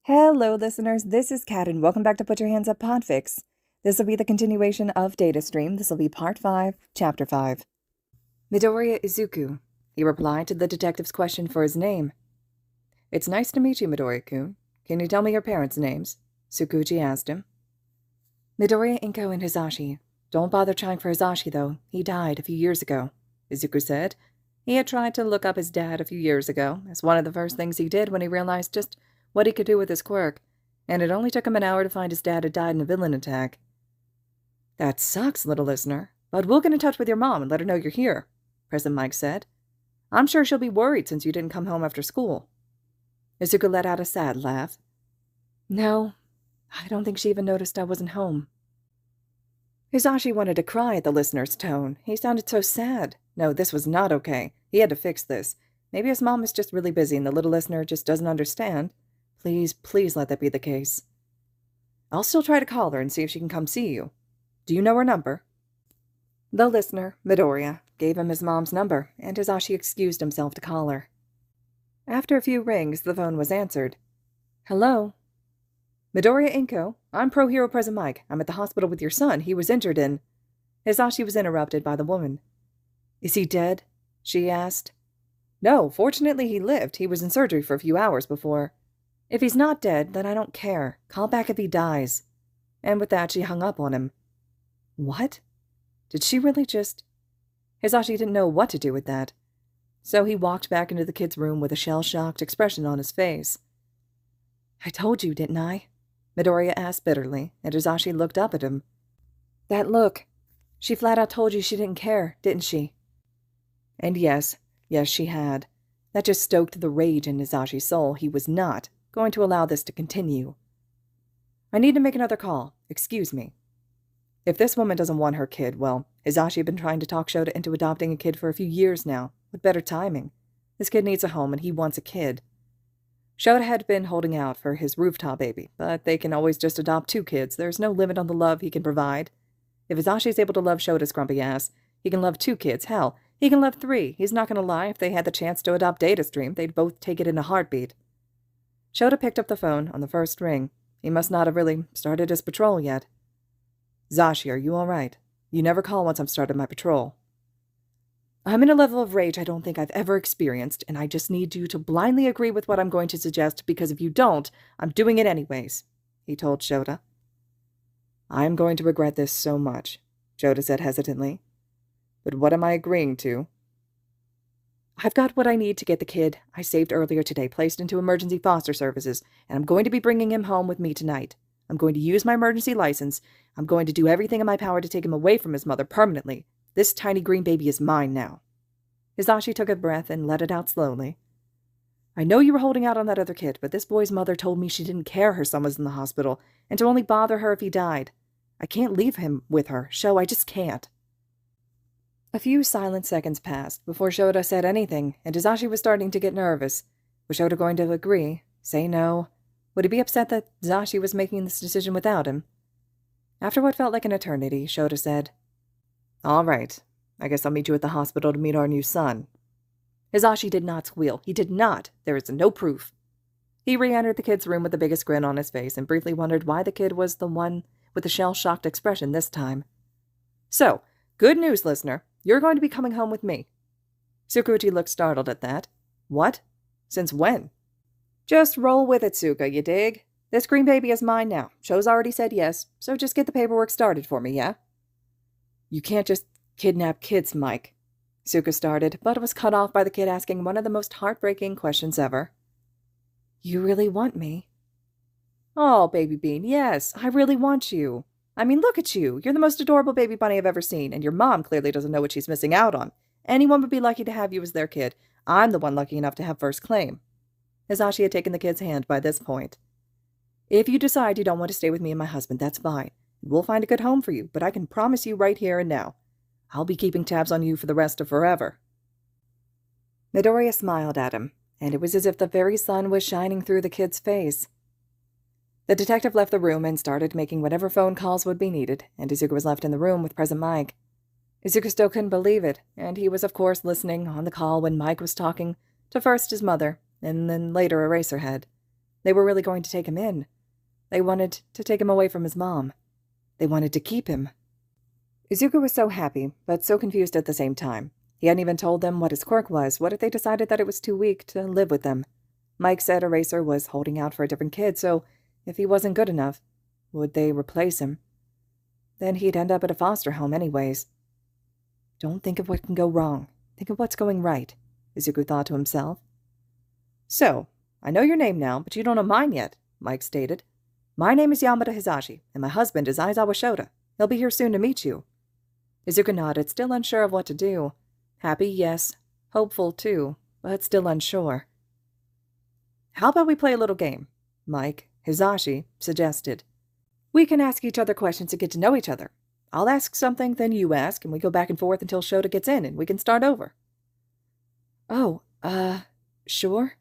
Hello, listeners. This is Kat, and welcome back to Put Your Hands Up Podfics. This will be the continuation of Datastream. This will be Part 5, Chapter 5. Midoriya Izuku. He replied to the detective's question for his name. It's nice to meet you, Midoriya-kun. Can you tell me your parents' names? Tsukuchi asked him. Midoriya Inko and Hisashi. Don't bother trying for Hisashi, though. He died a few years ago, Izuku said. He had tried to look up his dad a few years ago, as one of the first things he did when he realized just what he could do with his quirk, and it only took him an hour to find his dad had died in a villain attack. That sucks, little listener, but we'll get in touch with your mom and let her know you're here, President Mike said. I'm sure she'll be worried since you didn't come home after school. Izuku let out a sad laugh. No, I don't think she even noticed I wasn't home. Hisashi wanted to cry at the listener's tone. He sounded so sad. No, this was not okay. He had to fix this. Maybe his mom is just really busy and the little listener just doesn't understand. Please, please let that be the case. I'll still try to call her and see if she can come see you. Do you know her number? The listener, Midoriya, gave him his mom's number, and Hisashi excused himself to call her. After a few rings, the phone was answered. Hello? Midoriya Inko, I'm Pro Hero President Mike. I'm at the hospital with your son. He was injured in... Hisashi was interrupted by the woman. Is he dead? She asked. No, fortunately he lived. He was in surgery for a few hours before... If he's not dead, then I don't care. Call back if he dies. And with that, she hung up on him. What? Did she really just... Hisashi didn't know what to do with that. So he walked back into the kid's room with a shell-shocked expression on his face. I told you, didn't I? Midoriya asked bitterly, and Hisashi looked up at him. That look. She flat out told you she didn't care, didn't she? And yes, she had. That just stoked the rage in Hisashi's soul. He was not going to allow this to continue. I need to make another call. Excuse me. If this woman doesn't want her kid, well, Hisashi had been trying to talk Shouta into adopting a kid for a few years now. With better timing. This kid needs a home and he wants a kid. Shouta had been holding out for his rooftop baby, but they can always just adopt 2 kids. There's no limit on the love he can provide. If Hisashi is able to love Shota's grumpy ass, he can love 2 kids. Hell, he can love 3. He's not going to lie. If they had the chance to adopt Datastream, they'd both take it in a heartbeat. Shouta picked up the phone on the first ring. He must not have really started his patrol yet. Zashi, are you all right? You never call once I've started my patrol. I'm in a level of rage I don't think I've ever experienced, and I just need you to blindly agree with what I'm going to suggest, because if you don't, I'm doing it anyways, he told Shouta. I'm going to regret this so much, Shouta said hesitantly. But what am I agreeing to? I've got what I need to get the kid I saved earlier today placed into emergency foster services, and I'm going to be bringing him home with me tonight. I'm going to use my emergency license. I'm going to do everything in my power to take him away from his mother permanently. This tiny green baby is mine now. Hisashi took a breath and let it out slowly. I know you were holding out on that other kid, but this boy's mother told me she didn't care her son was in the hospital, and to only bother her if he died. I can't leave him with her. I just can't. A few silent seconds passed before Shouta said anything, and Hisashi was starting to get nervous. Was Shouta going to agree? Say no? Would he be upset that Hisashi was making this decision without him? After what felt like an eternity, Shouta said, All right. I guess I'll meet you at the hospital to meet our new son. Hisashi did not squeal. He did not. There is no proof. He re-entered the kid's room with the biggest grin on his face and briefly wondered why the kid was the one with the shell-shocked expression this time. So, good news, listener. You're going to be coming home with me. Tsukuchi looked startled at that. What? Since when? Just roll with it, Tsuka, you dig? This green baby is mine now. Sho's already said yes, so just get the paperwork started for me, yeah? You can't just kidnap kids, Mike. Tsuka started, but was cut off by the kid asking one of the most heartbreaking questions ever. You really want me? Oh, baby bean, yes, I really want you. I mean, look at you. You're the most adorable baby bunny I've ever seen, and your mom clearly doesn't know what she's missing out on. Anyone would be lucky to have you as their kid. I'm the one lucky enough to have first claim. Hisashi had taken the kid's hand by this point. If you decide you don't want to stay with me and my husband, that's fine. We'll find a good home for you, but I can promise you right here and now, I'll be keeping tabs on you for the rest of forever. Midoriya smiled at him, and it was as if the very sun was shining through the kid's face. The detective left the room and started making whatever phone calls would be needed, and Izuku was left in the room with President Mike. Izuku still couldn't believe it, and he was of course listening on the call when Mike was talking to first his mother, and then later Eraserhead. They were really going to take him in. They wanted to take him away from his mom. They wanted to keep him. Izuku was so happy, but so confused at the same time. He hadn't even told them what his quirk was. What if they decided that it was too weak to live with them? Mike said Eraser was holding out for a different kid, so if he wasn't good enough, would they replace him? Then he'd end up at a foster home anyways. Don't think of what can go wrong. Think of what's going right, Izuku thought to himself. So, I know your name now, but you don't know mine yet, Mike stated. My name is Yamada Hisashi, and my husband is Aizawa Shouta. He'll be here soon to meet you. Izuku nodded, still unsure of what to do. Happy, yes. Hopeful, too, but still unsure. How about we play a little game? Mike, Hisashi, suggested. We can ask each other questions to get to know each other. I'll ask something, then you ask, and we go back and forth until Shouta gets in, and we can start over. Oh, sure?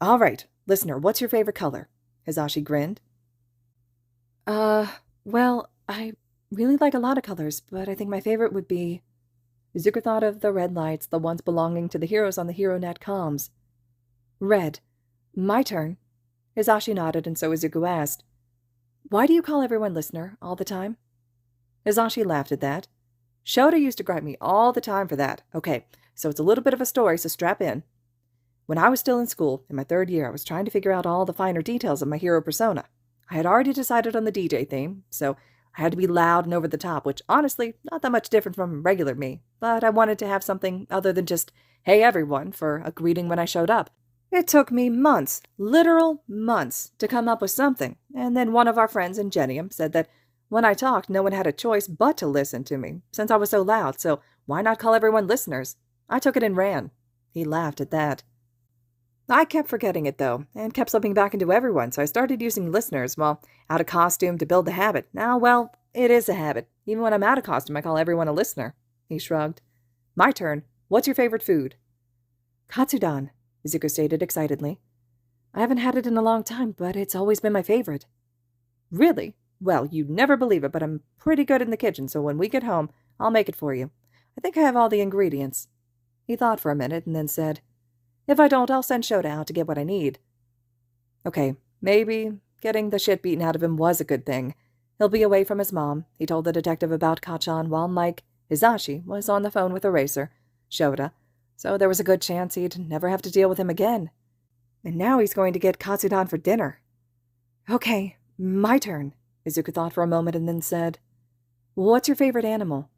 All right, listener, what's your favorite color? Hisashi grinned. Well, I really like a lot of colors, but I think my favorite would be... Izuku thought of the red lights, the ones belonging to the heroes on the HeroNet comms. Red. My turn. Hisashi nodded, and so Izuku asked, Why do you call everyone listener all the time? Hisashi laughed at that. Shouta used to gripe me all the time for that. Okay, so it's a little bit of a story, so strap in. When I was still in school, in my 3rd year, I was trying to figure out all the finer details of my hero persona. I had already decided on the DJ theme, so I had to be loud and over the top, which, honestly, not that much different from regular me, but I wanted to have something other than just, hey everyone, for a greeting when I showed up. It took me months, literal months, to come up with something, and then one of our friends in Genium said that when I talked, no one had a choice but to listen to me, since I was so loud, so why not call everyone listeners? I took it and ran. He laughed at that. I kept forgetting it, though, and kept slipping back into everyone, so I started using listeners, well, out of costume to build the habit. Now, well, it is a habit. Even when I'm out of costume, I call everyone a listener. He shrugged. My turn. What's your favorite food? Katsudon, Izuku stated excitedly. I haven't had it in a long time, but it's always been my favorite. Really? Well, you'd never believe it, but I'm pretty good in the kitchen, so when we get home, I'll make it for you. I think I have all the ingredients. He thought for a minute and then said, If I don't, I'll send Shouta out to get what I need. Okay, maybe getting the shit beaten out of him was a good thing. He'll be away from his mom. He told the detective about Kachan while Mike, Hisashi, was on the phone with Eraser, Shouta, so there was a good chance he'd never have to deal with him again. And now he's going to get Katsudon for dinner. Okay, my turn, Izuku thought for a moment and then said, What's your favorite animal?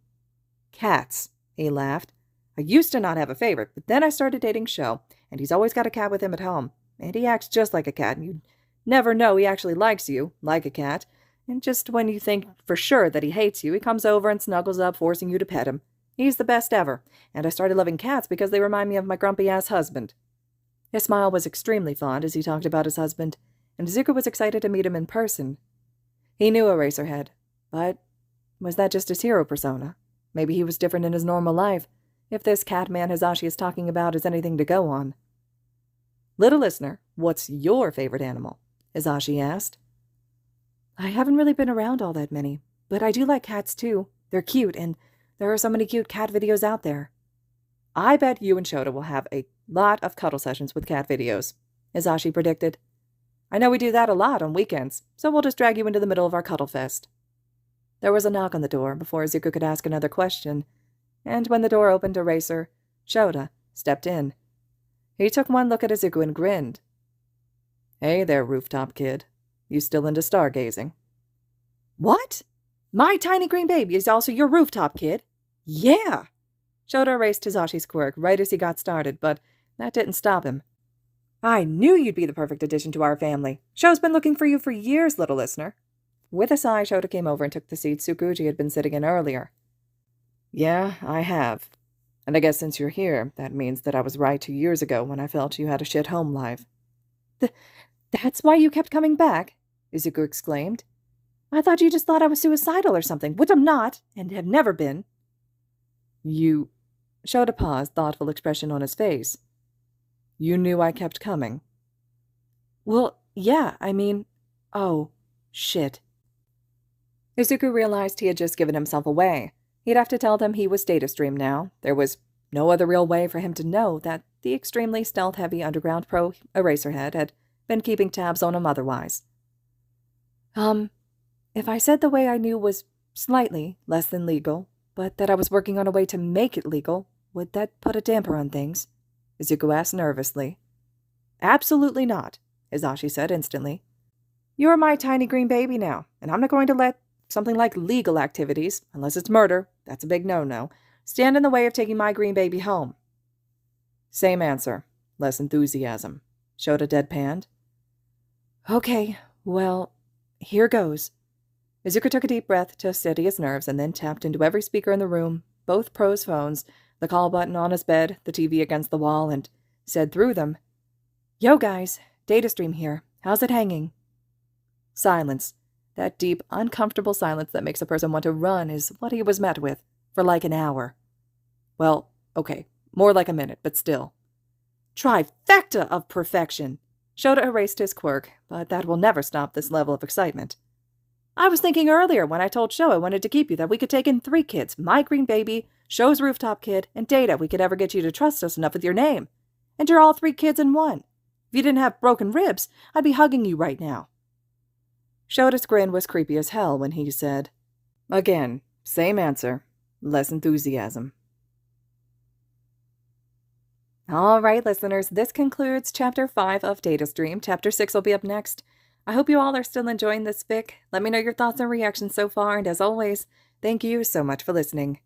Cats, he laughed. I used to not have a favorite, but then I started dating Sho, and he's always got a cat with him at home. And he acts just like a cat, and you'd never know he actually likes you, like a cat. And just when you think for sure that he hates you, he comes over and snuggles up, forcing you to pet him. He's the best ever, and I started loving cats because they remind me of my grumpy-ass husband. His smile was extremely fond as he talked about his husband, and Izuku was excited to meet him in person. He knew Eraserhead, but was that just his hero persona? Maybe he was different in his normal life, if this cat man Hisashi is talking about is anything to go on. Little listener, what's your favorite animal? Hisashi asked. I haven't really been around all that many, but I do like cats too. They're cute, and there are so many cute cat videos out there. I bet you and Shouta will have a lot of cuddle sessions with cat videos, Hisashi predicted. I know we do that a lot on weekends, so we'll just drag you into the middle of our cuddle fest. There was a knock on the door before Izuku could ask another question, and when the door opened, Eraser, Shouta, stepped in. He took one look at Izuku and grinned. Hey there, rooftop kid. You still into stargazing? What? My tiny green baby is also your rooftop kid? Yeah! Shouta erased Hisashi's quirk right as he got started, but that didn't stop him. I knew you'd be the perfect addition to our family. Sho's been looking for you for years, little listener. With a sigh, Shouta came over and took the seat Tsukuji had been sitting in earlier. Yeah, I have. And I guess since you're here, that means that I was right 2 years ago when I felt you had a shit home life. That's why you kept coming back? Izuku exclaimed. I thought you just thought I was suicidal or something, which I'm not, and have never been. You... Shouta paused, thoughtful expression on his face. You knew I kept coming. Well, yeah, I mean... Oh, shit. Izuku realized he had just given himself away. He'd have to tell them he was Datastream now. There was no other real way for him to know that the extremely stealth-heavy underground pro Eraserhead had been keeping tabs on him otherwise. If I said the way I knew was slightly less than legal, but that I was working on a way to make it legal, would that put a damper on things? Izuku asked nervously. Absolutely not, Hizashi said instantly. You're my tiny green baby now, and I'm not going to let something like legal activities, unless it's murder, that's a big no-no, stand in the way of taking my green baby home. Same answer, less enthusiasm. Shouta deadpanned. Okay, well, here goes. Izuku took a deep breath to steady his nerves and then tapped into every speaker in the room, both pros' phones, the call button on his bed, the TV against the wall, and said through them, Yo guys, Datastream here. How's it hanging? Silence. That deep, uncomfortable silence that makes a person want to run is what he was met with, for like an hour. Well, okay, more like a minute, but still. Trifecta of perfection! Shouta erased his quirk, but that will never stop this level of excitement. I was thinking earlier when I told Sho I wanted to keep you that we could take in 3 kids, my green baby, Sho's rooftop kid, and Data we could ever get you to trust us enough with your name. And you're all 3 kids in one. If you didn't have broken ribs, I'd be hugging you right now. Shota's grin was creepy as hell when he said, Again, same answer, less enthusiasm. All right, listeners, this concludes Chapter 5 of Datastream. Chapter 6 will be up next. I hope you all are still enjoying this fic. Let me know your thoughts and reactions so far, and as always, thank you so much for listening.